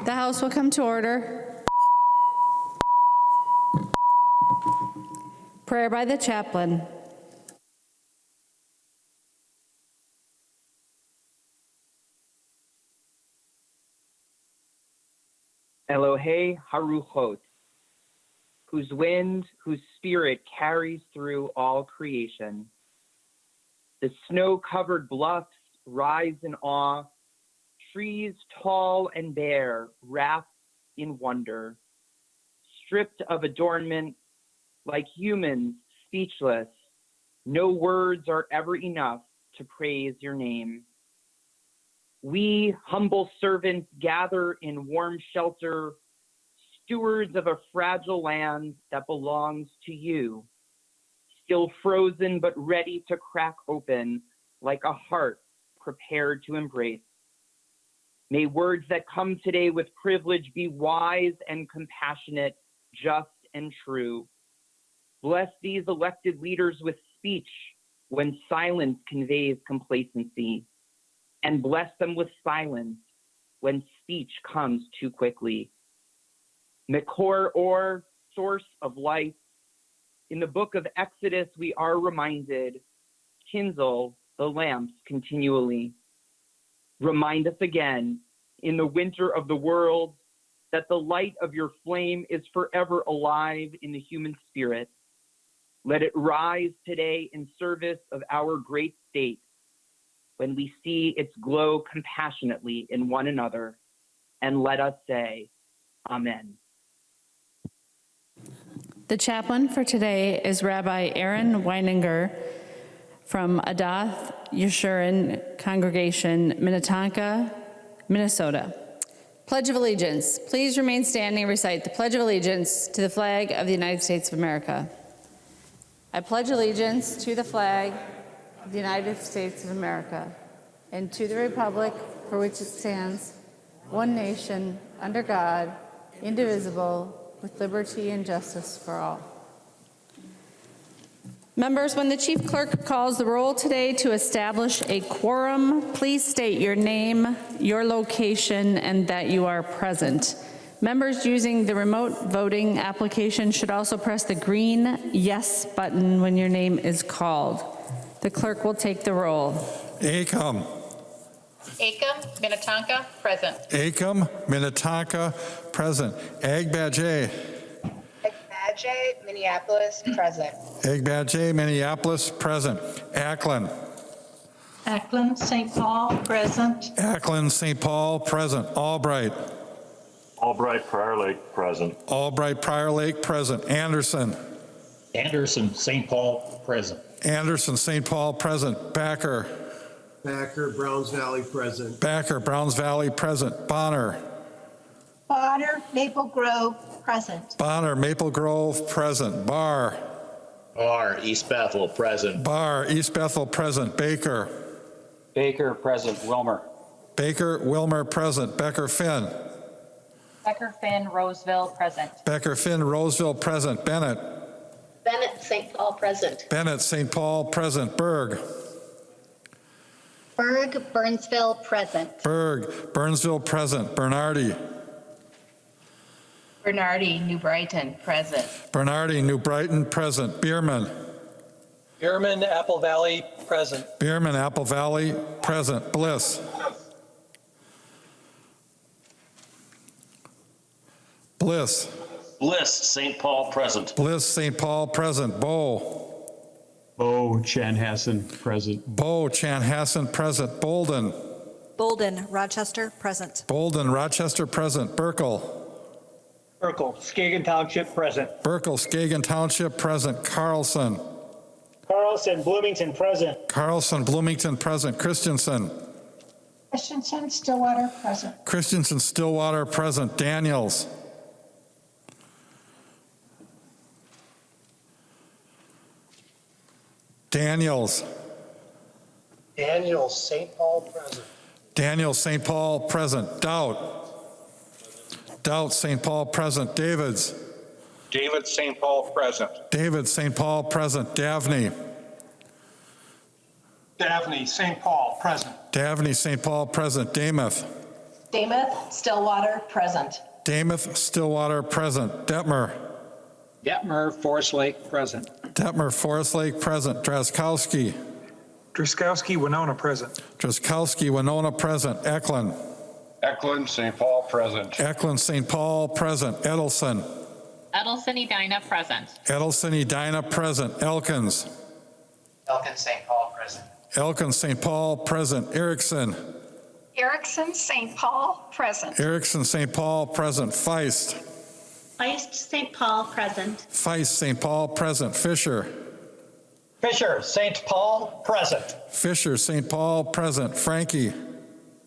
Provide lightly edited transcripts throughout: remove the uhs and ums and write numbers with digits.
The House will come to order. Prayer by the chaplain. Elohe Haruchot, whose wind, whose spirit carries through all creation. The snow-covered bluffs rise in awe, trees tall and bare, wrapped in wonder. Stripped of adornment, like humans, speechless, no words are ever enough to praise your name. We, humble servants, gather in warm shelter, stewards of a fragile land that belongs to you, still frozen but ready to crack open like a heart prepared to embrace. May words that come today with privilege be wise and compassionate, just and true. Bless these elected leaders with speech when silence conveys complacency, and bless them with silence when speech comes too quickly. Mekor or source of life, in the book of Exodus we are reminded, kindle the lamps continually. Remind us again in the winter of the world that the light of your flame is forever alive in the human spirit. Let it rise today in service of our great state when we see its glow compassionately in one another, and let us say, Amen. The chaplain for today is Rabbi Aaron Weininger from Daudt Yeshurun Congregation, Minnetonka, Minnesota. Pledge of Allegiance. Please remain standing and recite the Pledge of Allegiance to the flag of the United States of America. I pledge allegiance to the flag of the United States of America and to the republic for which it stands, one nation, under God, indivisible, with liberty and justice for all. Members, when the chief clerk calls the roll today to establish a quorum, please state your name, your location, and that you are present. Members using the remote voting application should also press the green yes button when your name is called. The clerk will take the roll. Acom, Minnetonka, present. Acom, Minnetonka, present. Agbadge, Minneapolis, present. Agbadge, Minneapolis, present. Ackland, St. Paul, present. Ackland, St. Paul, present. Albright, Prior Lake, present. Albright, Prior Lake, present. Anderson, St. Paul, present. Anderson, St. Paul, present. Backer, Browns Valley, present. Backer, Browns Valley, present. Bonner, Maple Grove, present. Bonner, Maple Grove, present. Barr, East Bethel, present. Barr, East Bethel, present. Baker, present. Wilmer, present. Becker, Finn, Roseville, present. Becker, Finn, Roseville, present. Bennett, St. Paul, present. Bennett, St. Paul, present. Berg, Burnsville, present. Berg, Burnsville, present. Bernardi, New Brighton, present. Bernardi, New Brighton, present. Bierman, Apple Valley, present. Bierman, Apple Valley, present. Bliss, St. Paul, present. Bliss, St. Paul, present. Bow, Chanhassen, present. Bow, Chanhassen, present. Bolden, Rochester, present. Bolden, Rochester, present. Burkle, Skagen Township, present. Burkle, Skagen Township, present. Carlson, Bloomington, present. Carlson, Bloomington, present. Christensen, Stillwater, present. Christensen, Stillwater, present. Daniels, St. Paul, present. Daniels, St. Paul, present. Daudt, St. Paul, present. David, St. Paul, present. David, St. Paul, present. Davney, St. Paul, present. Davney, St. Paul, present. Damoth, Damath Stillwater, present. Damath Stillwater, present. Detmer. Detmer Forest Lake, present. Detmer Forest Lake, present. Drazkowski. Drazkowski, Winona, present. Drazkowski, Winona, present. Eklund. Eklund, St. Paul, present. Eklund, St. Paul, present. Edelson. Edelson Edina, present. Edelson, Edina, present. Elkins. Elkins St. Paul, present. Elkins, St. Paul, present. Erickson. Erickson St. Paul, present. Erickson, St. Paul, present. Feist. Feist St. Paul, present. Feist, St. Paul, present. Fisher. Fisher St. Paul, present. Fisher, St. Paul, present. Frankie.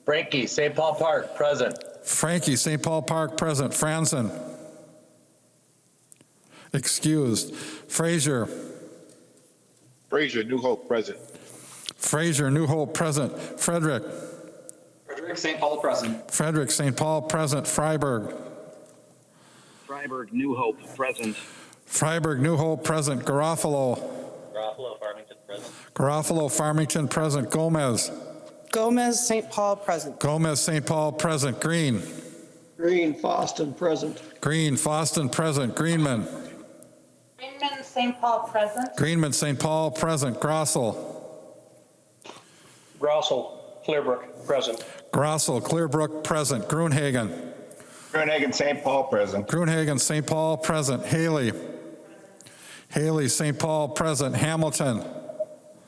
Frankie, St. Paul Park, present. Frankie, St. Paul Park, present. Franzen. Excused. Frazier. Frazier, New Hope, present. Frazier, New Hope, present. Frederick. Frederick St. Paul, present. Frederick, St. Paul, present. Freiberg. Freiberg, New Hope, present. Freiberg, New Hope, present. Garofalo. Garofalo, Farmington, present. Garofalo, Farmington, present. Gomez. Gomez, St. Paul, present. Gomez, St. Paul, present. Green. Green, Foston, present. Green, Foston, present. Greenman. Greenman St. Paul, present. Greenman, St. Paul, present. Grossel. Grossel, Clearbrook, present. Grossel, Clearbrook, present. Gruenhagen. Gruenhagen, St. Paul, present. Gruenhagen, St. Paul, present. Haley. Haley, St. Paul, present. Hamilton.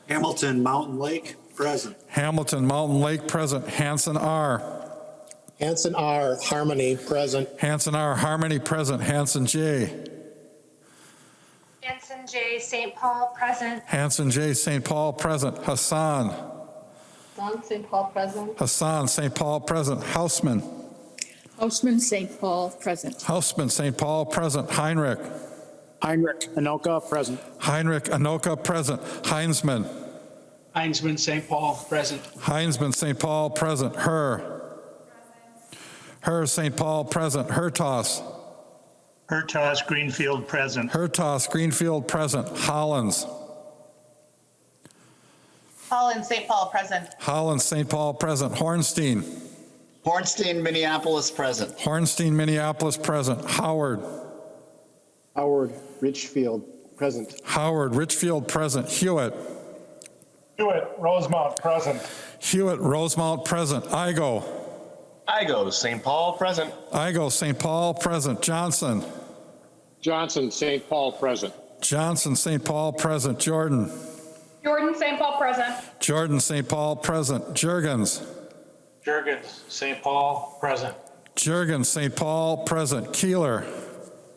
Hamilton Mountain Lake, present. Hamilton, Mountain Lake, present. Hanson R. Hanson R. Harmony, present. Hanson R. Harmony, present. Hanson J. Hanson J. St. Paul, present. Hanson J. St. Paul, present. Hassan. Hassan St. Paul, present. Hassan, St. Paul, present. Hausman. Hausman St. Paul, present. Hausman, St. Paul, present. Heinrich. Heinrich Anoka, present. Heinrich Anoka, present. Heinzman. Heinzman St. Paul, present. Heinzman, St. Paul, present. Her, St. Paul, present. Hertos. Hertas Greenfield, present. Hertos, Greenfield, present. Hollins. Holland St. Paul, present. Hollins, St. Paul, present. Hornstein. Hornstein, Minneapolis, present. Hornstein, Minneapolis, present. Howard. Howard Richfield, present. Howard, Richfield, present. Hewitt. Hewitt Rosemount, present. Hewitt, Rosemount, present. Igo. Igo, St. Paul, present. Igo, St. Paul, present. Johnson. Johnson, St. Paul, present. Johnson, St. Paul, present. Jordan. Jordan St. Paul, present. Jordan, St. Paul, present. Jurgens. Jurgens St. Paul, present. Jurgens, St. Paul, present. Keeler.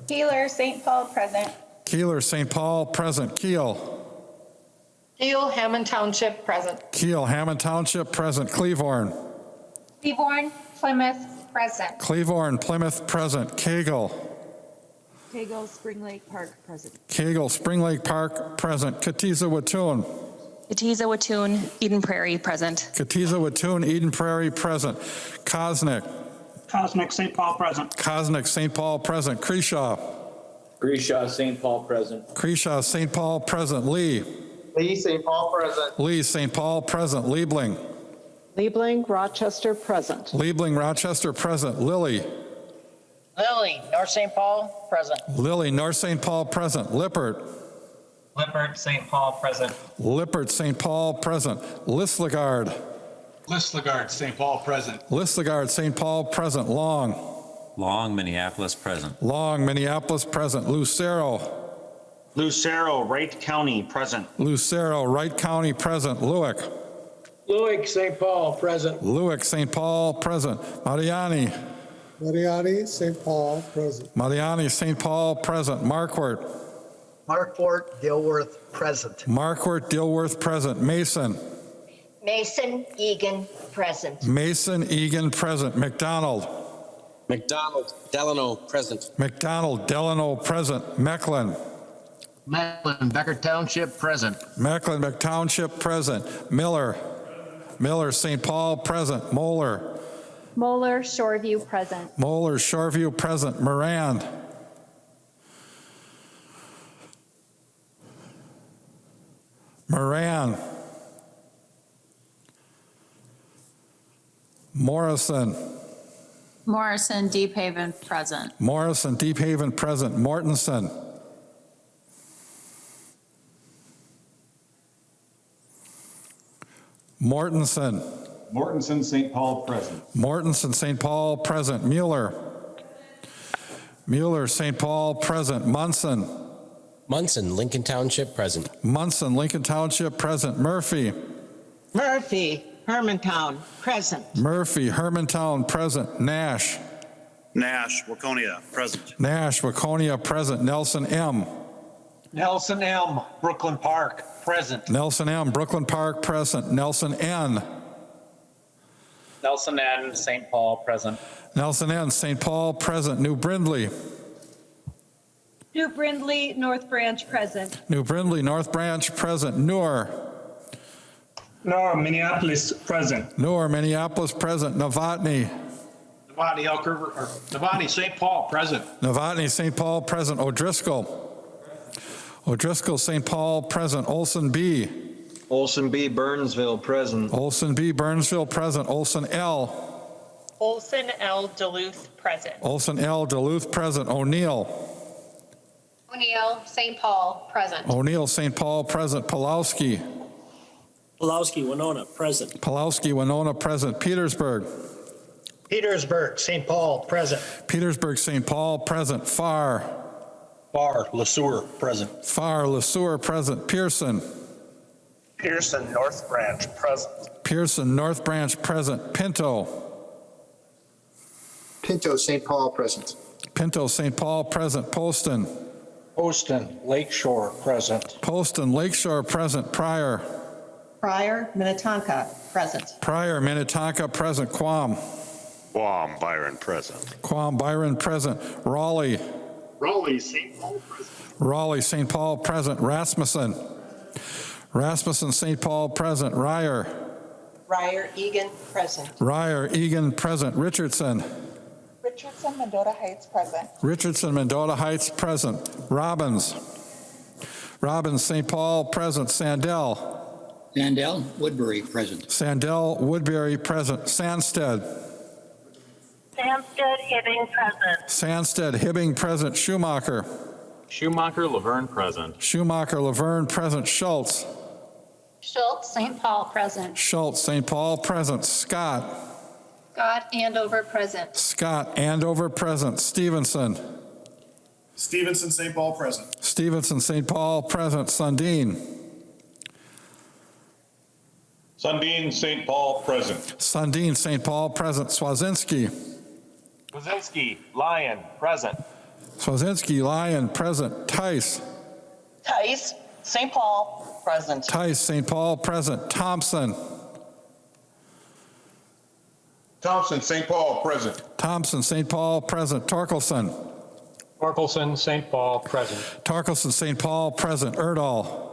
Keeler St. Paul, present. Keeler, St. Paul, present. Keel. Keel Hammond Township, present. Keel, Hammond Township, present. Cleavorn. Cleaborn Plymouth, present. Cleavorn, Plymouth, present. Cagle. Tago, Spring Lake Park, present. Cagle, Spring Lake Park, present. Katiza Wattoon. Katiza Wattoon, Eden Prairie, present. Katiza Wattoon, Eden Prairie, present. Kosnick. Cosmic St. Paul, present. Kosnick, St. Paul, present. Creshaw. Grisha, St. Paul, present. Creshaw, St. Paul, present. Lee. Lee St. Paul, present. Lee, St. Paul, present. Liebling. Liebling, Rochester, present. Liebling, Rochester, present. Lilly. Lily, North St. Paul, present. Lilly, North St. Paul, present. Lippert. Lippert St. Paul, present. Lippert, St. Paul, present. Lislegard. Lislegard St. Paul, present. Lislegard, St. Paul, present. Long. Long, Minneapolis, present. Long, Minneapolis, present. Lucero. Lucero, Wright County, present. Lucero, Wright County, present. Lewick. Lewick St. Paul, present. Lewick, St. Paul, present. Mariani. Mariani St. Paul, present. Mariani, St. Paul, present. Marquardt. Markwart Dilworth, present. Marquardt, Dilworth, present. Mason. Mason Egan, present. Mason, Egan, present. McDonald. McDonald Delano, present. McDonald, Delano, present. Mecklin. Mecklen, Becker Township, present. Mecklin, McTownship, present. Miller. Miller, St. Paul, present. Moeller. Moeller Shoreview, present. Moeller, Shoreview, present. Moran. Moran. Morrison. Morrison, Deep Haven, present. Morrison, Deep Haven, present. Mortensen. Mortensen. Mortensen, St. Paul, present. Mortensen, St. Paul, present. Mueller. Mueller, St. Paul, present. Munson. Munson, Lincoln Township, present. Munson, Lincoln Township, present. Murphy. Murphy, Hermantown, present. Murphy, Hermantown, present. Nash. Nash, Waconia, present. Nash, Waconia, present. Nelson M. Nelson M., Brooklyn Park, present. Nelson M. Brooklyn Park, present. Nelson N. Nelson N., St. Paul, present. Nelson N. St. Paul, present. New Brindley. New Brindley, North Branch, present. New Brindley, North Branch, present. Newer. Nora, Minneapolis, present. Newer, Minneapolis, present. Novotny. Novotny, Elk River, or Novotny, St. Paul, present. Novotny, St. Paul, present. O'Driscoll. O'Driscoll, St. Paul, present. Olson B. Olson B. Burnsville, present. Olson B. Burnsville, present. Olson L. Olson L. Duluth, present. Olson L. Duluth, present. O'Neill. O'Neill, St. Paul, present. O'Neill, St. Paul, present. Pulowski. Pulowski, Winona, present. Pulowski, Winona, present. Petersburg. Petersburg, St. Paul, present. Petersburg, St. Paul, present. Farr. Barr, LeSueur, present. Farr, LeSueur, present. Pearson. Pearson, North Branch, present. Pearson, North Branch, present. Pinto. Pinto, St. Paul, present. Pinto, St. Paul, present. Poston. Poston, Lakeshore, present. Poston, Lakeshore, present. Pryor. Pryor, Minnetonka, present. Pryor, Minnetonka, present. Quam. Guam, Byron, present. Quam, Byron, present. Raleigh. Raleigh, St. Paul, present. Raleigh, St. Paul, present. Rasmussen. Rasmussen, St. Paul, present. Ryer. Ryer, Egan, present. Ryer, Egan, present. Richardson. Richardson, Mendota Heights, present. Richardson, Mendota Heights, present. Robbins. Robbins, St. Paul, present. Sandell. Sandell, Woodbury, present. Sandell, Woodbury, present. Sandsted. Samstead, Hibbing, present. Sandsted, Hibbing, present. Schumacher. Schumacher, Laverne, present. Schumacher, Laverne, present. Schultz. Schultz, St. Paul, present. Schultz, St. Paul, present. Scott. Scott, Andover, present. Scott, Andover, present. Stevenson. Stevenson, St. Paul, present. Stevenson, St. Paul, present. Sundin. Sundin, St. Paul, present. Sundin, St. Paul, present. Swazinski. Wazinski, Lyon, present. Swazinski, Lyon, present. Tice. Tice, St. Paul, present. Tice, St. Paul, present. Thompson. Thompson, St. Paul, present. Thompson, St. Paul, present. Torkelson. Torkelson, St. Paul, present. Torkelson, St. Paul, present. Erdahl.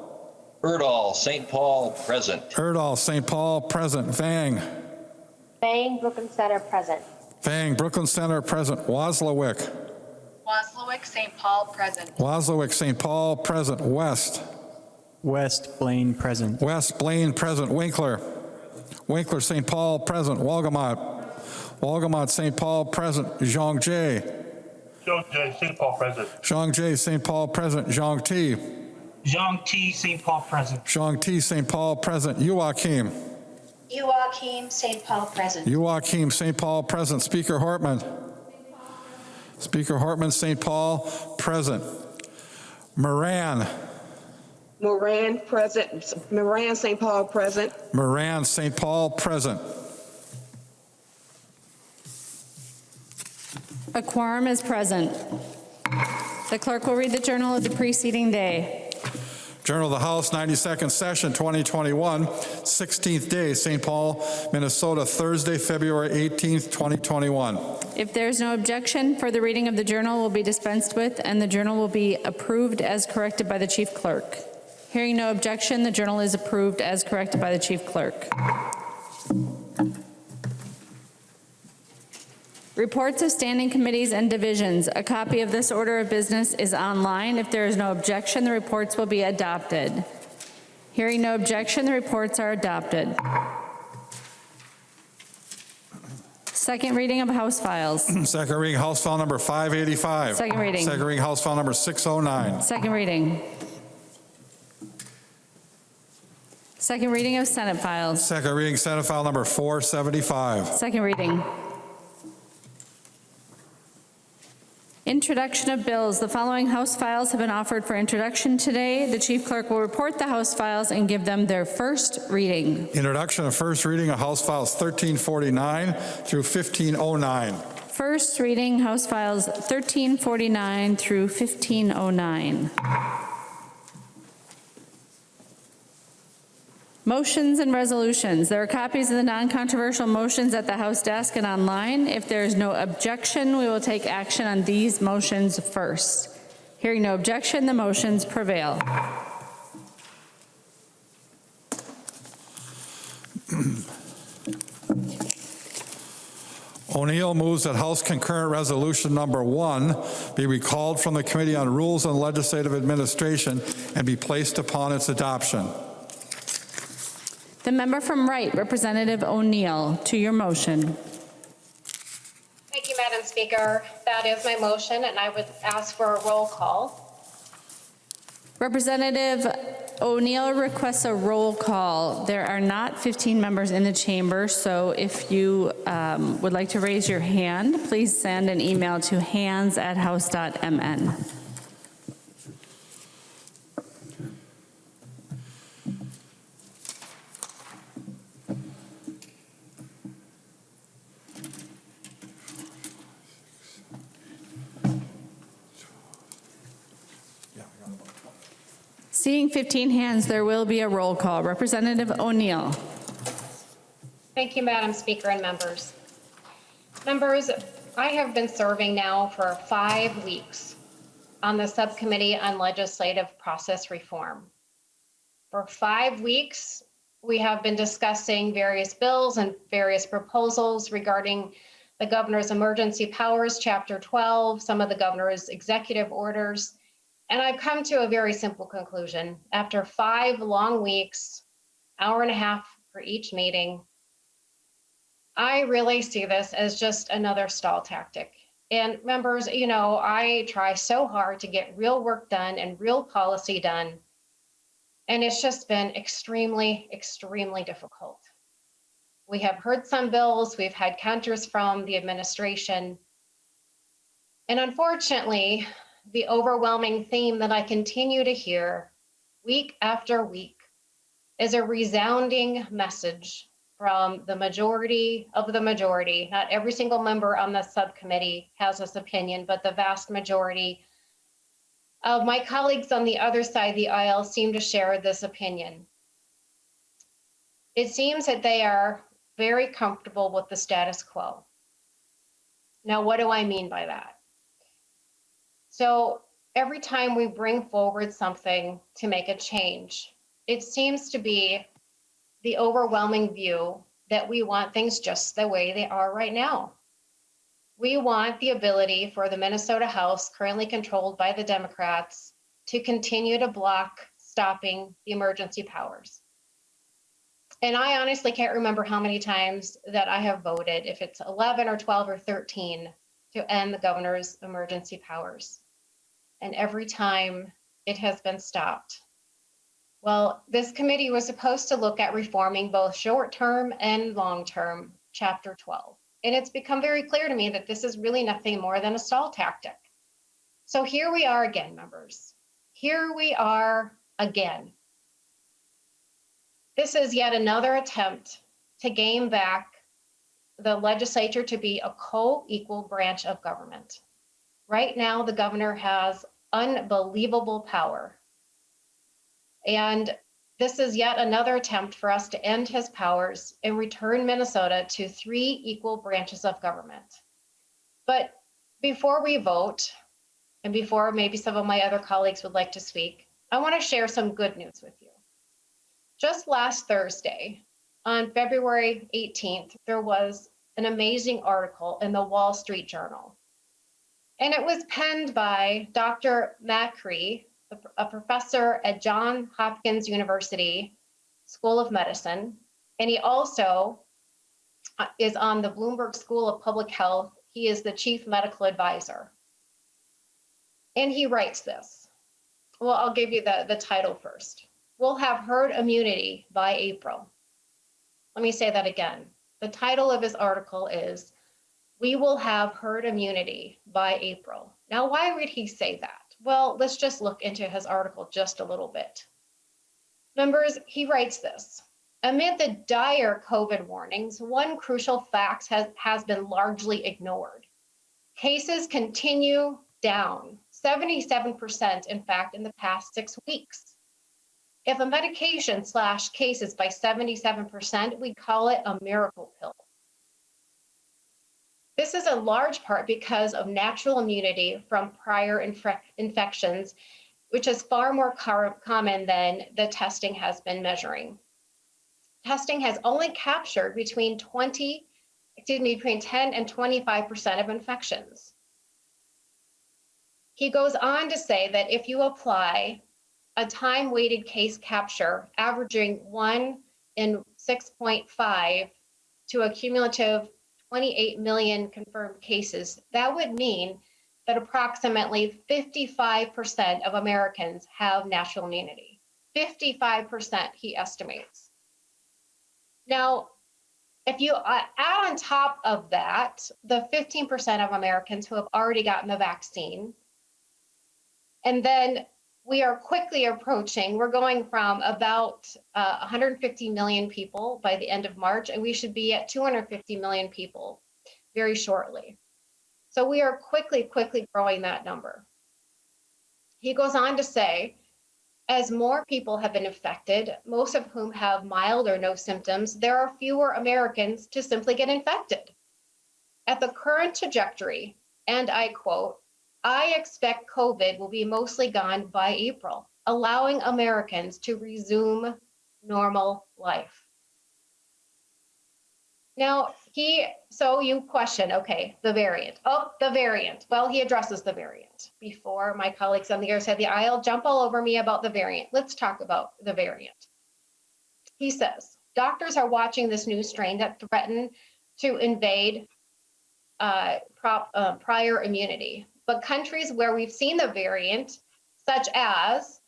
Erdahl, St. Paul, present. Erdahl, St. Paul, present. Vang. Bang, Brooklyn Center, present. Vang, Brooklyn Center, present. Waslowick. Waslowick, St. Paul, present. Waslowick, St. Paul, present. West. West, Blaine, present. West, Blaine, present. Winkler. Winkler, St. Paul, present. Walgamot. Walgamot, St. Paul, present. Zhang Jie. Zhang Jie, St. Paul, present. Zhang Jie, St. Paul, present. Zhang Ti. Zhang T, St. Paul, present. Zhang Ti, St. Paul, present. Joachim. Joachim, St. Paul, present. Joachim, St. Paul, present. Speaker Hortman. Speaker Hortman, St. Paul, present. Moran. Moran, present. Moran, St. Paul, present. Moran, St. Paul, present. A quorum is present. The clerk will read the journal of the preceding day. Journal of the House, 92nd Session, 2021, 16th day, St. Paul, Minnesota, Thursday, February 18th, 2021. If there is no objection, further reading of the journal will be dispensed with, and the journal will be approved as corrected by the chief clerk. Hearing no objection, the journal is approved as corrected by the chief clerk. Reports of standing committees and divisions. A copy of this order of business is online. If there is no objection, the reports will be adopted. Hearing no objection, the reports are adopted. Second reading of House files. Second reading House File Number 585. Second reading. Second reading House File Number 609. Second reading. Second reading of Senate files. Second reading Senate File Number 475. Second reading. Introduction of bills. The following House files have been offered for introduction today. The Chief Clerk will report the House files and give them their first reading. Introduction and first reading of House Files 1349 through 1509. First reading House files 1349 through 1509. Motions and resolutions. There are copies of the non-controversial motions at the House desk and online. If there is no objection, we will take action on these motions first. Hearing no objection, the motions prevail. O'Neill moves that House Concurrent Resolution Number 1 be recalled from the Committee on Rules and Legislative Administration and be placed upon its adoption. The member from Wright, Representative O'Neill, to your motion. Thank you, Madam Speaker. That is my motion, and I would ask for a roll call. Representative O'Neill requests a roll call. There are not 15 members in the chamber, so if you would like to raise your hand, please send an email to hands@house.mn. Seeing 15 hands, there will be a roll call. Representative O'Neill. Thank you, Madam Speaker and members. Members, I have been serving now for 5 weeks on the Subcommittee on Legislative Process Reform. For 5 weeks, we have been discussing various bills and various proposals regarding the Governor's Emergency Powers, Chapter 12, some of the Governor's executive orders, and I've come to a very simple conclusion. After 5 long weeks, hour and a half for each meeting, I really see this as just another stall tactic. And members, you know, I try so hard to get real work done and real policy done, and it's just been extremely, extremely difficult. We have heard some bills, we've had counters from the administration, and unfortunately, the overwhelming theme that I continue to hear week after week is a resounding message from the majority of the majority. Not every single member on the subcommittee has this opinion, but the vast majority of my colleagues on the other side of the aisle seem to share this opinion. It seems that they are very comfortable with the status quo. Now, what do I mean by that? So every time we bring forward something to make a change, it seems to be the overwhelming view that we want things just the way they are right now. We want the ability for the Minnesota House, currently controlled by the Democrats, to continue to block stopping the emergency powers. And I honestly can't remember how many times that I have voted, if it's 11 or 12 or 13, to end the governor's emergency powers. And every time it has been stopped. Well, this committee was supposed to look at reforming both short-term and long-term Chapter 12. And it's become very clear to me that this is really nothing more than a stall tactic. So here we are again, members. Here we are again. This is yet another attempt to gain back the legislature to be a co-equal branch of government. Right now, the governor has unbelievable power. And this is yet another attempt for us to end his powers and return Minnesota to 3 equal branches of government. But before we vote, and before maybe some of my other colleagues would like to speak, I want to share some good news with you. Just last Thursday, on February 18th, there was an amazing article in the Wall Street Journal. And it was penned by Dr. Macri, a professor at Johns Hopkins University School of Medicine. And he also is on the Bloomberg School of Public Health. He is the chief medical advisor. And he writes this. Well, I'll give you the title first. We'll have herd immunity by April. Let me say that again. The title of his article is, "We will have herd immunity by April." Now, why would he say that? Well, let's just look into his article just a little bit. Members, he writes this. Amid the dire COVID warnings, one crucial fact has been largely ignored. Cases continue down, 77%, in fact, in the past 6 weeks. If a medication slashed cases by 77%, we call it a miracle pill. This is in large part because of natural immunity from prior infections, which is far more common than the testing has been measuring. Testing has only captured between 10 and 25% of infections. He goes on to say that if you apply a time-weighted case capture averaging 1 in 6.5 to a cumulative 28 million confirmed cases, that would mean that approximately 55% of Americans have natural immunity. 55%, he estimates. Now, if you add on top of that, the 15% of Americans who have already gotten the vaccine, and then we are quickly approaching, we're going from about 150 million people by the end of March, and we should be at 250 million people very shortly. So we are quickly growing that number. He goes on to say, as more people have been infected, most of whom have mild or no symptoms, there are fewer Americans to simply get infected. At the current trajectory, and I quote, I expect COVID will be mostly gone by April, allowing Americans to resume normal life. Now, so you question, okay, the variant. Oh, the variant. Well, he addresses the variant. Before my colleagues on the other side of the aisle jump all over me about the variant. Let's talk about the variant. He says, doctors are watching this new strain that threatened to invade prior immunity. But countries where we've seen the variant, such as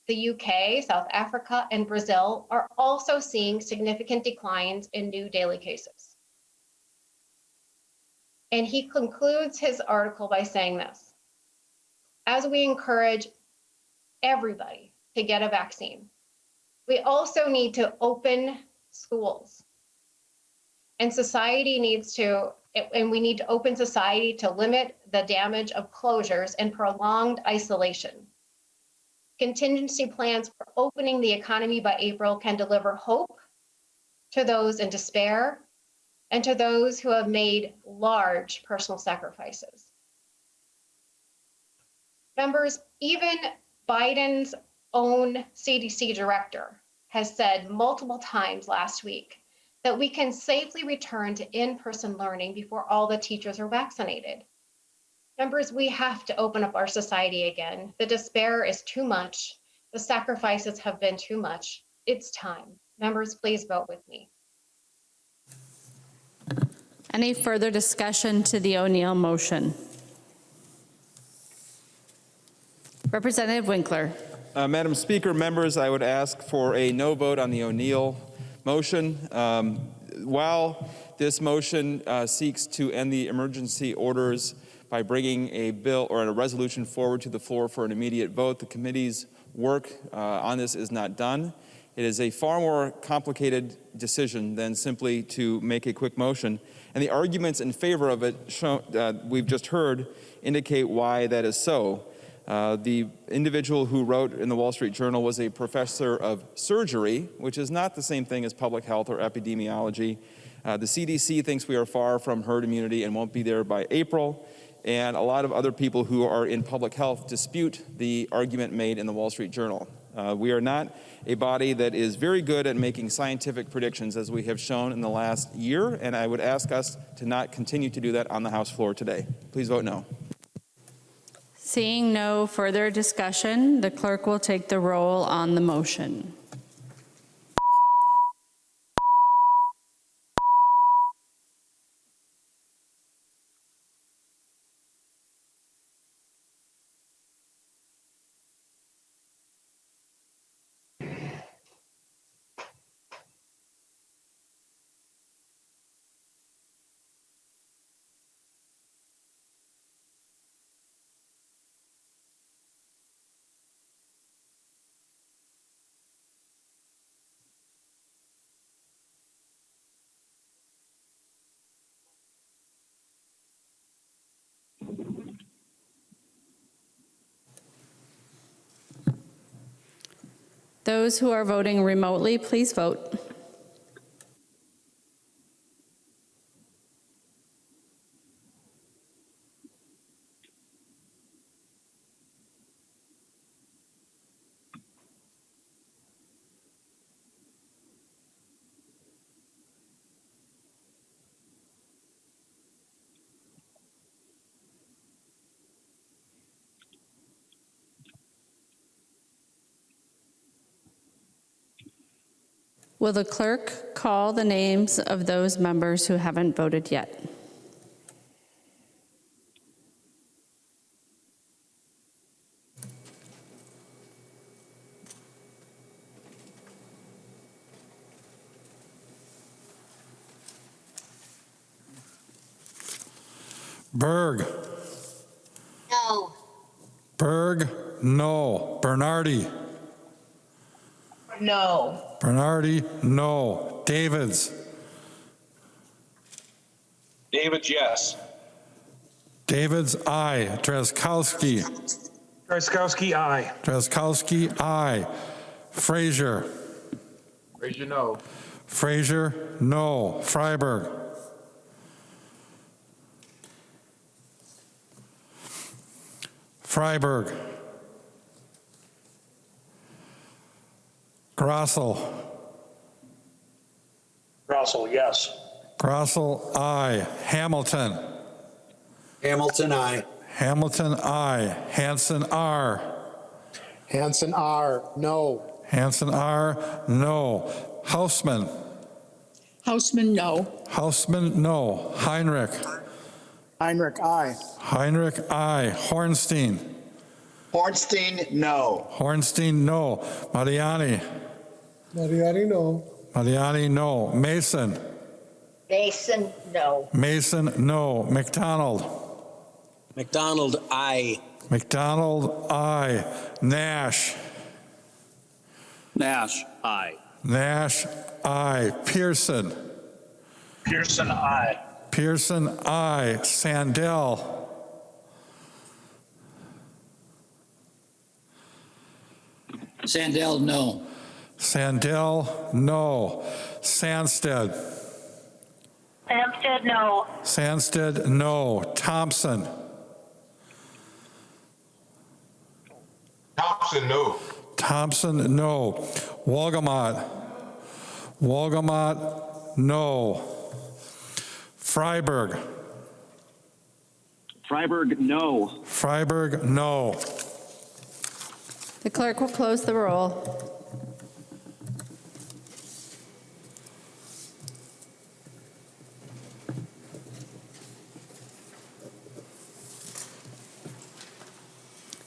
the UK, South Africa, and Brazil, are also seeing significant declines in new daily cases. And he concludes his article by saying this: as we encourage everybody to get a vaccine, we also need to open schools. And society needs to, and we need to open society to limit the damage of closures and prolonged isolation. Contingency plans for opening the economy by April can deliver hope to those in despair and to those who have made large personal sacrifices. Members, even Biden's own CDC director has said multiple times last week that we can safely return to in-person learning before all the teachers are vaccinated. Members, we have to open up our society again. The despair is too much. The sacrifices have been too much. It's time. Members, please vote with me. Any further discussion to the O'Neill motion? Representative Winkler. Madam Speaker, members, I would ask for a no vote on the O'Neill motion. While this motion seeks to end the emergency orders by bringing a bill or a resolution forward to the floor for an immediate vote, the committee's work on this is not done. It is a far more complicated decision than simply to make a quick motion. And the arguments in favor of it we've just heard indicate why that is so. The individual who wrote in the Wall Street Journal was a professor of surgery, which is not the same thing as public health or epidemiology. The CDC thinks we are far from herd immunity and won't be there by April. And a lot of other people who are in public health dispute the argument made in the Wall Street Journal. We are not a body that is very good at making scientific predictions, as we have shown in the last year, and I would ask us to not continue to do that on the House floor today. Please vote no. Seeing no further discussion, the clerk will take the roll on the motion. Those who are voting remotely, please vote. Will the clerk call the names of those members who haven't voted yet? Berg. No. Berg, no. Bernardi. No. Bernardi, no. Davids. David, yes. Davids, aye. Drazkowski. Drazkowski, aye. Drazkowski, aye. Frazier. Frazier, no. Frazier, no. Freiberg. Freiberg. Grossel. Russell, yes. Grossel, aye. Hamilton. Hamilton, aye. Hamilton, aye. Hanson, R. Hanson, R. No. Hanson, R. No. Hausman. Houseman, no. Hausman, no. Heinrich. Heinrich, aye. Heinrich, aye. Hornstein. Hornstein, no. Hornstein, no. Mariani. Mariani, no. Mariani, no. Mason. Mason, no. Mason, no. McDonald. McDonald, aye. McDonald, aye. Nash. Nash, aye. Nash, aye. Pearson. Pearson, aye. Pearson, aye. Sandell. Sandell, no. Sandell, no. Sandsted. Samstead, no. Sandsted, no. Thompson. Thompson, no. Thompson, no. Wolgamott. Wolgamott, no. Freiberg. Freiberg, no. Freiberg, no. The clerk will close the roll.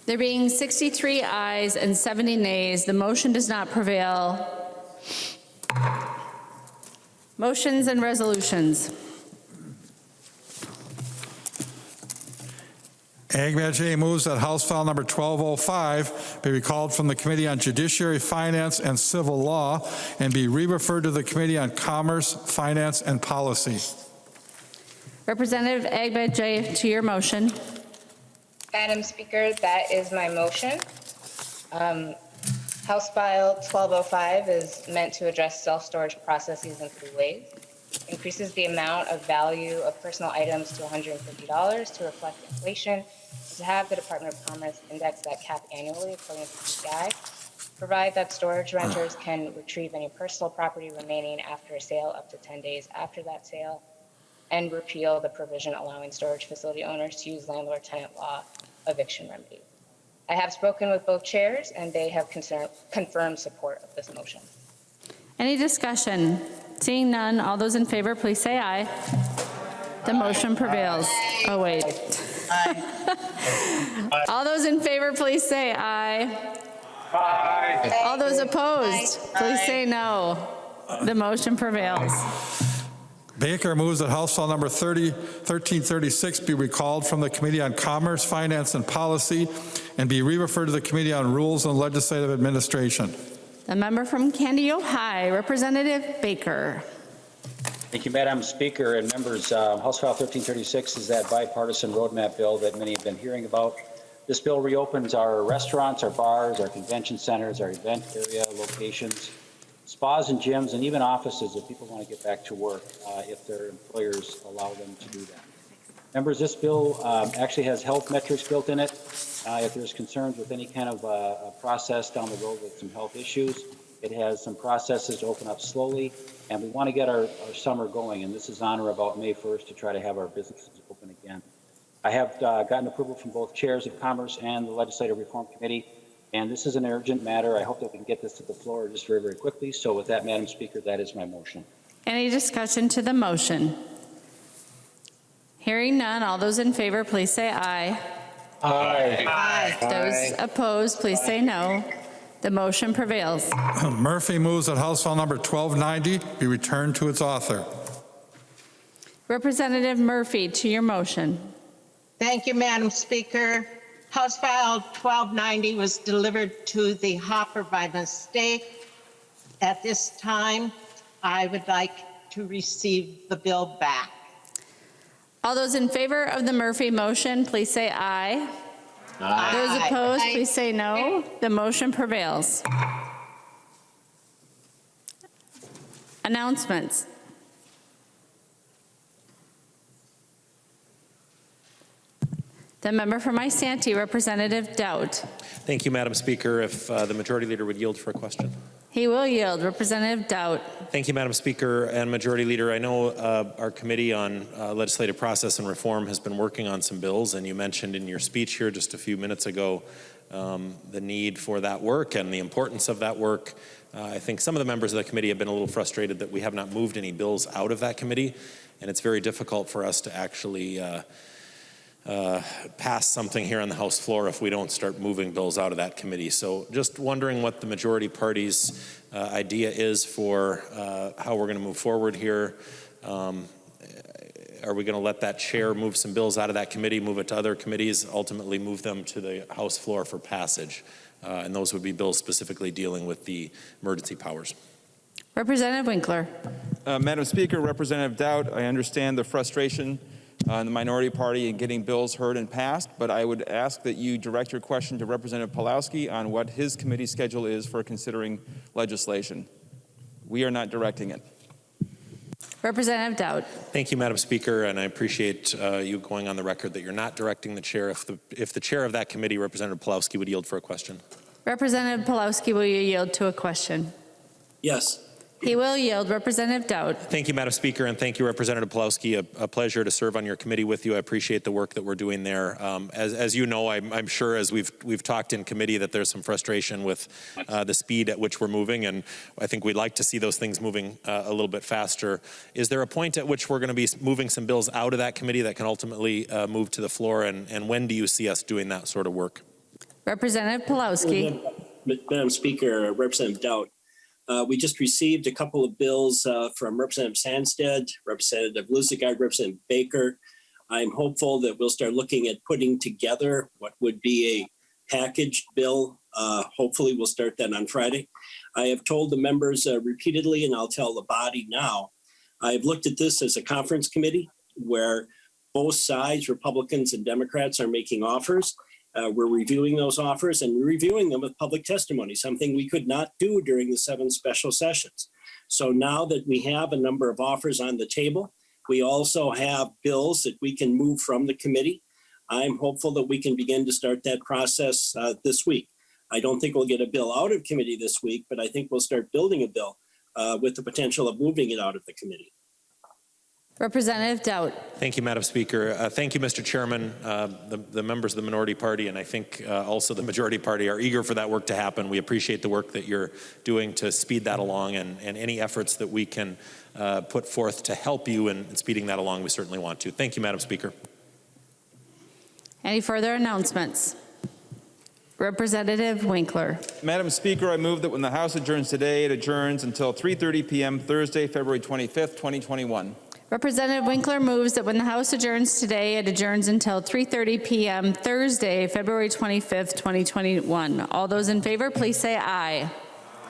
There being 63 ayes and 70 nays, the motion does not prevail. Motions and resolutions. Ag Match A moves that House File Number 1205 be recalled from the Committee on Judiciary, Finance, and Civil Law and be re-referred to the Committee on Commerce, Finance, and Policy. Representative Ag Match A, to your motion. Madam Speaker, that is my motion. House File 1205 is meant to address self-storage processes in 3 ways. Increases the amount of value of personal items to $150 to reflect inflation, to have the Department of Commerce index that cap annually according to CPI, provide that storage renters can retrieve any personal property remaining after a sale up to 10 days after that sale, and repeal the provision allowing storage facility owners to use landlord-tenant law eviction remedies. I have spoken with both chairs, and they have confirmed support of this motion. Any discussion? Seeing none, all those in favor, please say aye. The motion prevails. Oh, wait. Aye. All those in favor, please say aye. Aye. All those opposed, please say no. The motion prevails. Baker moves that House File Number 1336 be recalled from the Committee on Commerce, Finance, and Policy and be re-referred to the Committee on Rules and Legislative Administration. The member from Candido High, Representative Baker. Thank you, Madam Speaker and members. House File 1336 is that bipartisan roadmap bill that many have been hearing about. This bill reopens our restaurants, our bars, our convention centers, our event area locations, spas and gyms, and even offices if people want to get back to work, if their employers allow them to do that. Members, this bill actually has health metrics built in it. If there's concerns with any kind of a process down the road with some health issues, it has some processes to open up slowly, and we want to get our summer going, and this is on or about May 1st to try to have our businesses open again. I have gotten approval from both chairs of Commerce and the Legislative Reform Committee, and this is an urgent matter. I hope that we can get this to the floor just very, very quickly. So with that, Madam Speaker, that is my motion. Any discussion to the motion? Hearing none, all those in favor, please say aye. Aye. Those opposed, please say no. The motion prevails. Murphy moves that House File Number 1290 be returned to its author. Representative Murphy, to your motion. Thank you, Madam Speaker. House File 1290 was delivered to the hopper by mistake. At this time, I would like to receive the bill back. All those in favor of the Murphy motion, please say aye. Aye. Those opposed, Aye. please say no. The motion prevails. Announcements. The member from Isanti, Representative Daudt. Thank you, Madam Speaker. If the Majority Leader would yield for a question. He will yield. Representative Daudt. Thank you, Madam Speaker and Majority Leader. I know our Committee on Legislative Process and Reform has been working on some bills, and you mentioned in your speech here just a few minutes ago the need for that work and the importance of that work. I think some of the members of the committee have been a little frustrated that we have not moved any bills out of that committee, and it's very difficult for us to actually pass something here on the House floor if we don't start moving bills out of that committee. So just wondering what the majority party's idea is for how we're going to move forward here. Are we going to let that chair move some bills out of that committee, move it to other committees, ultimately move them to the House floor for passage? And those would be bills specifically dealing with the emergency powers. Representative Winkler. Madam Speaker, Representative Daudt, I understand the frustration in the minority party in getting bills heard and passed, but I would ask that you direct your question to Representative Pawlowski on what his committee schedule is for considering legislation. We are not directing it. Representative Daudt. Thank you, Madam Speaker, and I appreciate you going on the record that you're not directing the chair. If the chair of that committee, Representative Pawlowski, would yield for a question. Representative Pawlowski, will you yield to a question? Yes. He will yield. Representative Daudt. Thank you, Madam Speaker, and thank you, Representative Pawlowski. A pleasure to serve on your committee with you. I appreciate the work that we're doing there. As you know, I'm sure as we've talked in committee that there's some frustration with the speed at which we're moving, and I think we'd like to see those things moving a little bit faster. Is there a point at which we're going to be moving some bills out of that committee that can ultimately move to the floor, and when do you see us doing that sort of work? Representative Pawlowski. Madam Speaker, Representative Daudt. We just received a couple of bills from Representative Sandstead, Representative Lusegard, Representative Baker. I'm hopeful that we'll start looking at putting together what would be a packaged bill. Hopefully we'll start that on Friday. I have told the members repeatedly, and I'll tell the body now, I've looked at this as a conference committee where both sides, Republicans and Democrats, are making offers. We're reviewing those offers and reviewing them with public testimony, something we could not do during the 7 special sessions. So now that we have a number of offers on the table, we also have bills that we can move from the committee. I'm hopeful that we can begin to start that process this week. I don't think we'll get a bill out of committee this week, but I think we'll start building a bill with the potential of moving it out of the committee. Representative Daudt. Thank you, Madam Speaker. Thank you, Mr. Chairman. The members of the minority party and I think also the majority party are eager for that work to happen. We appreciate the work that you're doing to speed that along, and any efforts that we can put forth to help you in speeding that along, we certainly want to. Thank you, Madam Speaker. Any further announcements? Representative Winkler. Madam Speaker, I move that when the House adjourns today, it adjourns until 3:30 p.m. Thursday, February 25th, 2021. Representative Winkler moves that when the House adjourns today, it adjourns until 3:30 p.m. Thursday, February 25th, 2021. All those in favor, please say aye.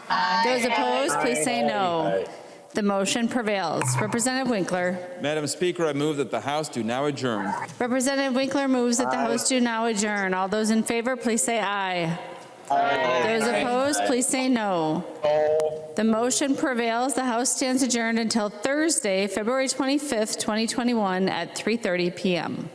Aye. Those opposed, please say no. Aye. The motion prevails. Representative Winkler. Madam Speaker, I move that the House do now adjourn. Representative Winkler moves that the House do now adjourn. All those in favor, please say aye. Those opposed, please say no. The motion prevails. The House stands adjourned until Thursday, February 25th, 2021 at 3:30 p.m.